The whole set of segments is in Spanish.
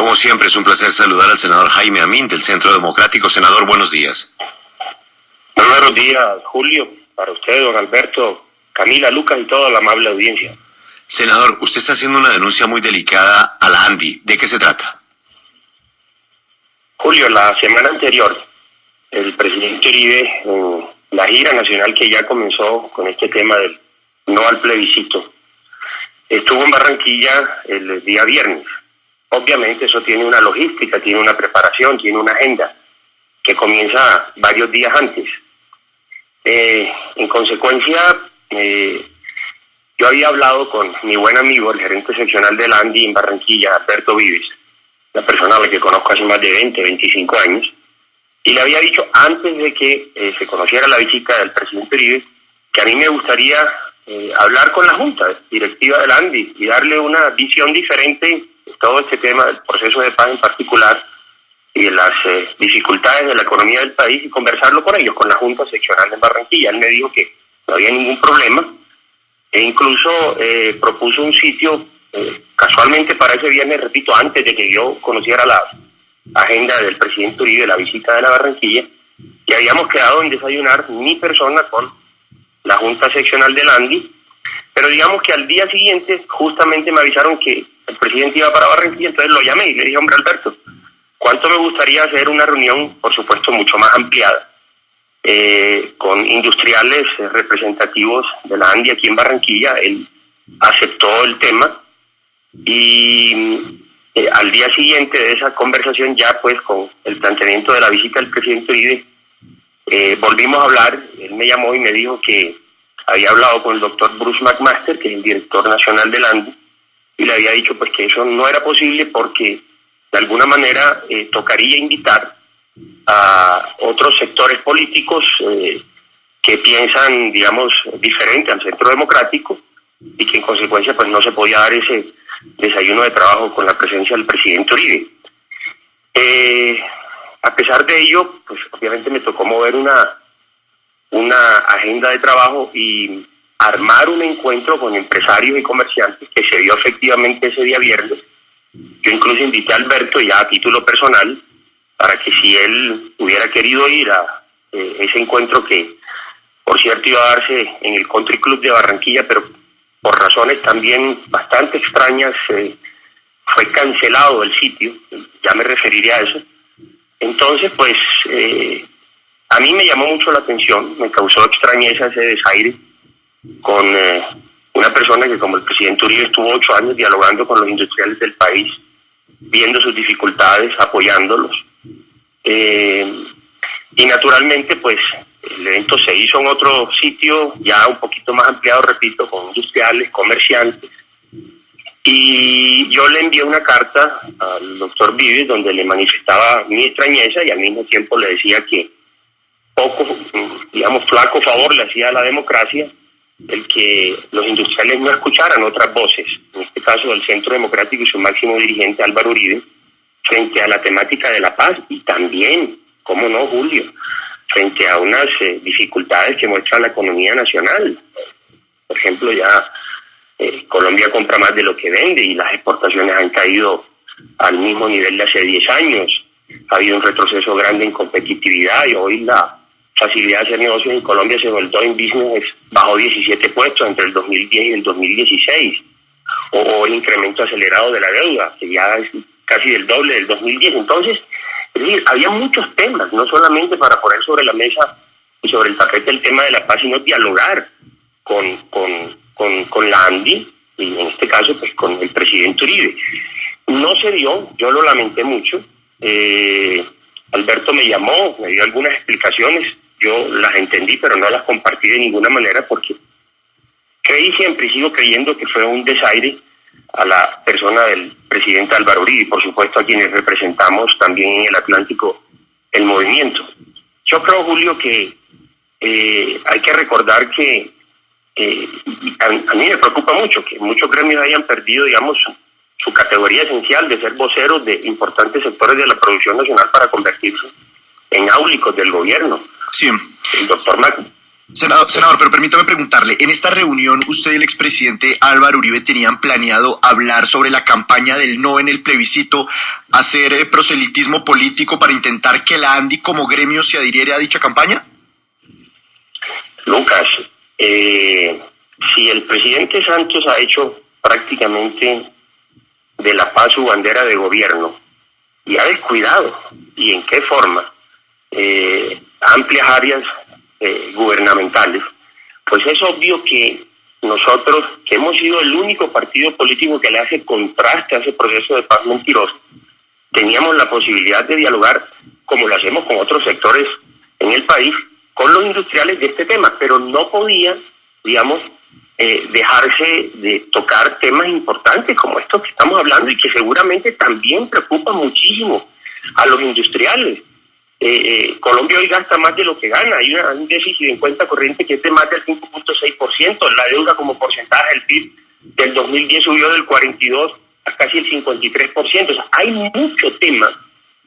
Como siempre, es un placer saludar al senador Jaime Amín del Centro Democrático. Senador, buenos días. Muy buenos días, Julio, para usted, don Alberto, Camila, Lucas y toda la amable audiencia. Senador, usted está haciendo una denuncia muy delicada a la ANDI. ¿De qué se trata? Julio, la semana anterior, el presidente Uribe, en la gira nacional que ya comenzó con este tema del no al plebiscito, estuvo en Barranquilla el día viernes. Obviamente eso tiene una logística, tiene una preparación, tiene una agenda que comienza varios días antes. En consecuencia, yo había hablado con mi buen amigo, el gerente seccional de la ANDI en Barranquilla, Alberto Vives, una persona a la que conozco hace más de 20, 25 años, y le había dicho antes de que se conociera la visita del presidente Uribe, que a mí me gustaría hablar con la Junta Directiva de la ANDI y darle una visión diferente de todo este tema del proceso de paz en particular y de las dificultades de la economía del país, y conversarlo con ellos, con la Junta Seccional de Barranquilla. Él me dijo que no había ningún problema e incluso propuso un sitio casualmente para ese viernes, repito, antes de que yo conociera la agenda del presidente Uribe, la visita de la Barranquilla, y habíamos quedado en desayunar mi persona con la Junta Seccional del ANDI, pero digamos que al día siguiente justamente me avisaron que el presidente iba para Barranquilla, entonces lo llamé y le dije: hombre, Alberto, ¿cuánto me gustaría hacer una reunión, por supuesto, mucho más ampliada, con industriales representativos de la ANDI aquí en Barranquilla? Él aceptó el tema y al día siguiente de esa conversación, ya pues con el planteamiento de la visita del presidente Uribe, volvimos a hablar. Él me llamó y me dijo que había hablado con el doctor Bruce McMaster, que es el director nacional del ANDI, y le había dicho pues que eso no era posible porque de alguna manera tocaría invitar a otros sectores políticos que piensan, digamos, diferente al Centro Democrático, y que en consecuencia pues no se podía dar ese desayuno de trabajo con la presencia del presidente Uribe. A pesar de ello, pues obviamente me tocó mover una agenda de trabajo y armar un encuentro con empresarios y comerciantes que se dio efectivamente ese día viernes. Yo incluso invité a Alberto, ya a título personal, para que si él hubiera querido ir a ese encuentro, que por cierto iba a darse en el Country Club de Barranquilla, pero por razones también bastante extrañas fue cancelado el sitio, ya me referiré a eso. Entonces pues a mí me llamó mucho la atención, me causó extrañeza ese desaire con una persona que, como el presidente Uribe, estuvo 8 años dialogando con los industriales del país, viendo sus dificultades, apoyándolos. Y naturalmente pues el evento se hizo en otro sitio, ya un poquito más ampliado, repito, con industriales, comerciantes. Y yo le envié una carta al doctor Vives donde le manifestaba mi extrañeza y al mismo tiempo le decía que poco, digamos, flaco favor le hacía a la democracia el que los industriales no escucharan otras voces, en este caso del Centro Democrático y su máximo dirigente Álvaro Uribe, frente a la temática de la paz, y también, cómo no, Julio, frente a unas dificultades que muestra la economía nacional. Por ejemplo, ya Colombia compra más de lo que vende y las exportaciones han caído al mismo nivel de hace 10 años. Ha habido un retroceso grande en competitividad y hoy la facilidad de hacer negocios en Colombia se volvió en business, bajó 17 puestos entre el 2010 y el 2016. O el incremento acelerado de la deuda, que ya es casi del doble del 2010. Entonces, es decir, había muchos temas, no solamente para poner sobre la mesa y sobre el tapete el tema de la paz, sino dialogar con la ANDI, y en este caso pues con el presidente Uribe. No se dio, yo lo lamenté mucho. Alberto me llamó, me dio algunas explicaciones, yo las entendí, pero no las compartí de ninguna manera, porque creí siempre y sigo creyendo que fue un desaire a la persona del presidente Álvaro Uribe, y por supuesto a quienes representamos también en el Atlántico el movimiento. Yo creo, Julio, que hay que recordar que a mí me preocupa mucho que muchos gremios hayan perdido, digamos, su categoría esencial de ser voceros de importantes sectores de la producción nacional para convertirse en áulicos del gobierno. Sí. El doctor Senador, pero permítame preguntarle, en esta reunión usted y el expresidente Álvaro Uribe tenían planeado hablar sobre la campaña del no en el plebiscito, hacer proselitismo político para intentar que la ANDI como gremio se adhiriera a dicha campaña. Lucas, si el presidente Santos ha hecho prácticamente de la paz su bandera de gobierno y ha descuidado, y en qué forma, amplias áreas gubernamentales, pues es obvio que nosotros, que hemos sido el único partido político que le hace contraste a ese proceso de paz mentiroso, teníamos la posibilidad de dialogar, como lo hacemos con otros sectores en el país, con los industriales de este tema, pero no podía, digamos, dejarse de tocar temas importantes como estos que estamos hablando y que seguramente también preocupan muchísimo a los industriales. Colombia hoy gasta más de lo que gana, hay un déficit en cuenta corriente que es de más del 5.6%, la deuda como porcentaje del PIB del 2010 subió del 42% a casi el 53%, o sea, hay mucho tema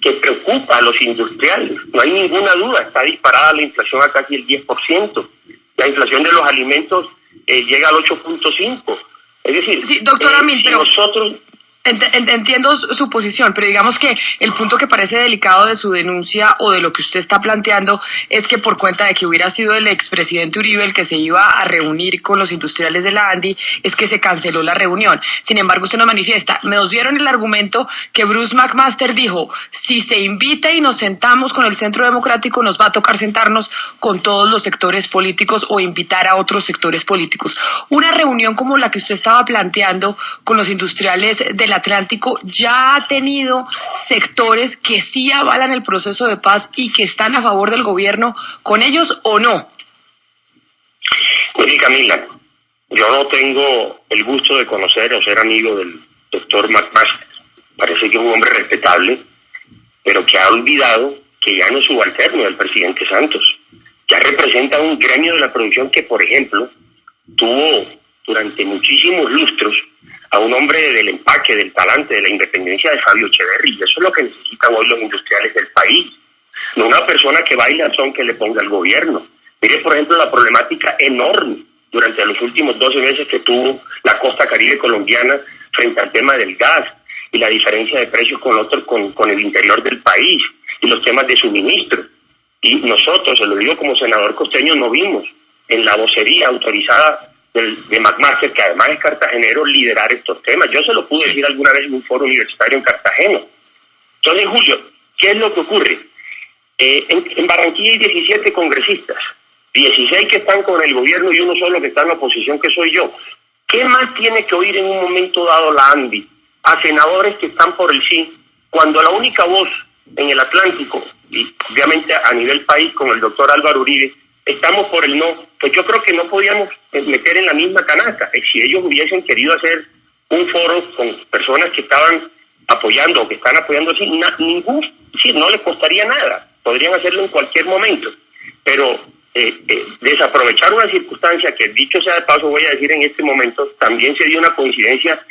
que preocupa a los industriales, no hay ninguna duda, está disparada la inflación a casi el 10%, la inflación de los alimentos llega al 8.5%, es decir, sí, doctor Amin, si pero nosotros... Entiendo su posición, pero digamos que el punto que parece delicado de su denuncia o de lo que usted está planteando es que por cuenta de que hubiera sido el expresidente Uribe el que se iba a reunir con los industriales de la ANDI, es que se canceló la reunión. Sin embargo, usted no manifiesta. Nos dieron el argumento que Bruce McMaster dijo, si se invita y nos sentamos con el Centro Democrático, nos va a tocar sentarnos con todos los sectores políticos o invitar a otros sectores políticos. Una reunión como la que usted estaba planteando con los industriales del Atlántico ya ha tenido sectores que sí avalan el proceso de paz y que están a favor del gobierno con ellos, ¿o no? Mire, Camila, yo no tengo el gusto de conocer o ser amigo del doctor McMaster. Parece que es un hombre respetable, pero que ha olvidado que ya no es subalterno del presidente Santos. Ya representa un gremio de la producción que, por ejemplo, tuvo durante muchísimos lustros a un hombre del empaque, del talante, de la independencia de Fabio Echeverri. Eso es lo que necesitan hoy los industriales del país. No una persona que baile al son que le ponga al gobierno. Mire, por ejemplo, la problemática enorme durante los últimos 12 meses que tuvo la costa caribe colombiana frente al tema del gas y la diferencia de precios con el interior del país y los temas de suministro. Y nosotros, se lo digo como senador costeño, no vimos en la vocería autorizada de McMaster, que además es cartagenero, liderar estos temas. Yo se lo pude decir alguna vez en un foro universitario en Cartagena. Entonces, Julio, ¿qué es lo que ocurre? En Barranquilla hay 17 congresistas, 16 que están con el gobierno y uno solo que está en la oposición, que soy yo. ¿Qué más tiene que oír en un momento dado la ANDI a senadores que están por el sí, cuando la única voz en el Atlántico, y obviamente a nivel país con el doctor Álvaro Uribe, estamos por el no? Pues yo creo que no podíamos meter en la misma canasta. Si ellos hubiesen querido hacer un foro con personas que estaban apoyando o que están apoyando así, no les costaría nada, podrían hacerlo en cualquier momento, pero desaprovechar una circunstancia que, dicho sea de paso, voy a decir en este momento, también se dio una coincidencia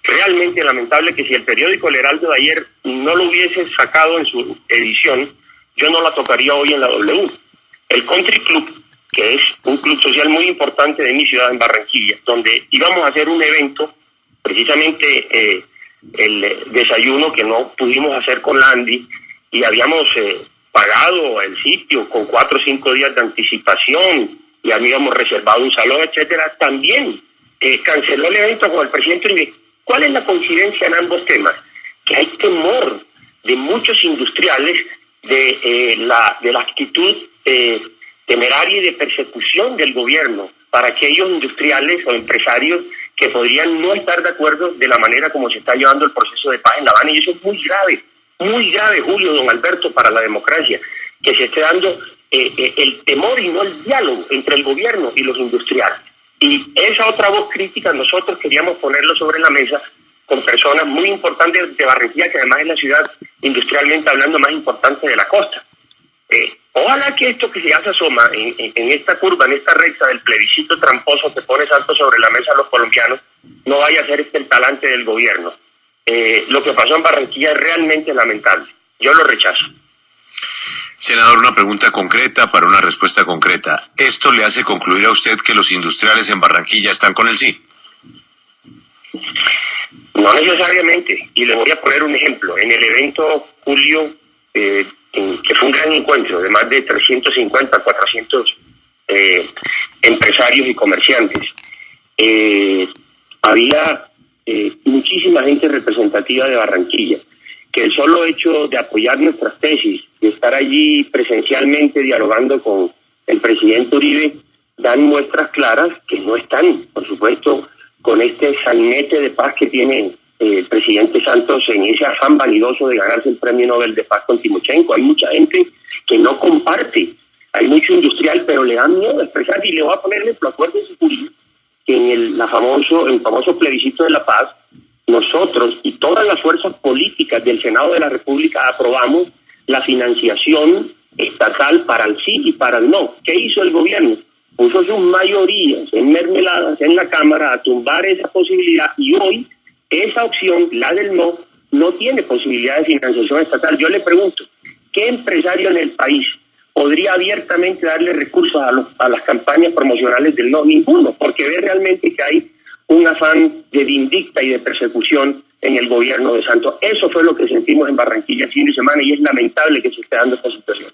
realmente lamentable, que si el periódico El Heraldo de ayer no lo hubiese sacado en su edición, yo no la tocaría hoy en la W. El Country Club, que es un club social muy importante de mi ciudad, en Barranquilla, donde íbamos a hacer un evento, precisamente el desayuno que no pudimos hacer con la ANDI, y habíamos pagado el sitio con 4 o 5 días de anticipación, y habíamos reservado un salón, etcétera, también canceló el evento con el presidente Uribe. ¿Cuál es la coincidencia en ambos temas? Que hay temor de muchos industriales de la actitud temeraria y de persecución del gobierno para aquellos industriales o empresarios que podrían no estar de acuerdo de la manera como se está llevando el proceso de paz en La Habana. Y eso es muy grave, Julio, don Alberto, para la democracia, que se esté dando el temor y no el diálogo entre el gobierno y los industriales. Y esa otra voz crítica nosotros queríamos ponerlo sobre la mesa con personas muy importantes de Barranquilla, que además es la ciudad, industrialmente hablando, más importante de la costa. Ojalá que esto que ya se asoma en esta curva, en esta recta del plebiscito tramposo que pone Santos sobre la mesa a los colombianos, no vaya a ser el talante del gobierno. Lo que pasó en Barranquilla es realmente lamentable. Yo lo rechazo. Senador, una pregunta concreta para una respuesta concreta. ¿Esto le hace concluir a usted que los industriales en Barranquilla están con el sí? No necesariamente, y le voy a poner un ejemplo. En el evento Julio, que fue un gran encuentro de más de 350, 400 empresarios y comerciantes, había muchísima gente representativa de Barranquilla, que el solo hecho de apoyar nuestras tesis, de estar allí presencialmente dialogando con el presidente Uribe, dan muestras claras que no están, por supuesto, con este sainete de paz que tiene el presidente Santos en ese afán vanidoso de ganarse el Premio Nobel de Paz con Timochenko. Hay mucha gente que no comparte, hay mucho industrial, pero le da miedo expresar, y le voy a poner el ejemplo. Acuérdense, Julio, que en el famoso plebiscito de la paz, nosotros y todas las fuerzas políticas del Senado de la República aprobamos la financiación estatal para el sí y para el no. ¿Qué hizo el gobierno? Puso sus mayorías enmermeladas en la Cámara a tumbar esa posibilidad, y hoy esa opción, la del no, no tiene posibilidad de financiación estatal. Yo le pregunto, ¿qué empresario en el país podría abiertamente darle recursos a las campañas promocionales del no? Ninguno, porque ve realmente que hay un afán de vindicta y de persecución en el gobierno de Santos. Eso fue lo que sentimos en Barranquilla el fin de semana, y es lamentable que se esté dando esta situación.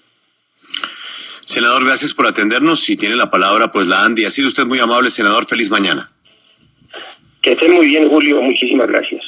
Senador, gracias por atendernos. Si tiene la palabra, pues la Andy. Ha sido usted muy amable, senador. Feliz mañana. Que esté muy bien, Julio. Muchísimas gracias.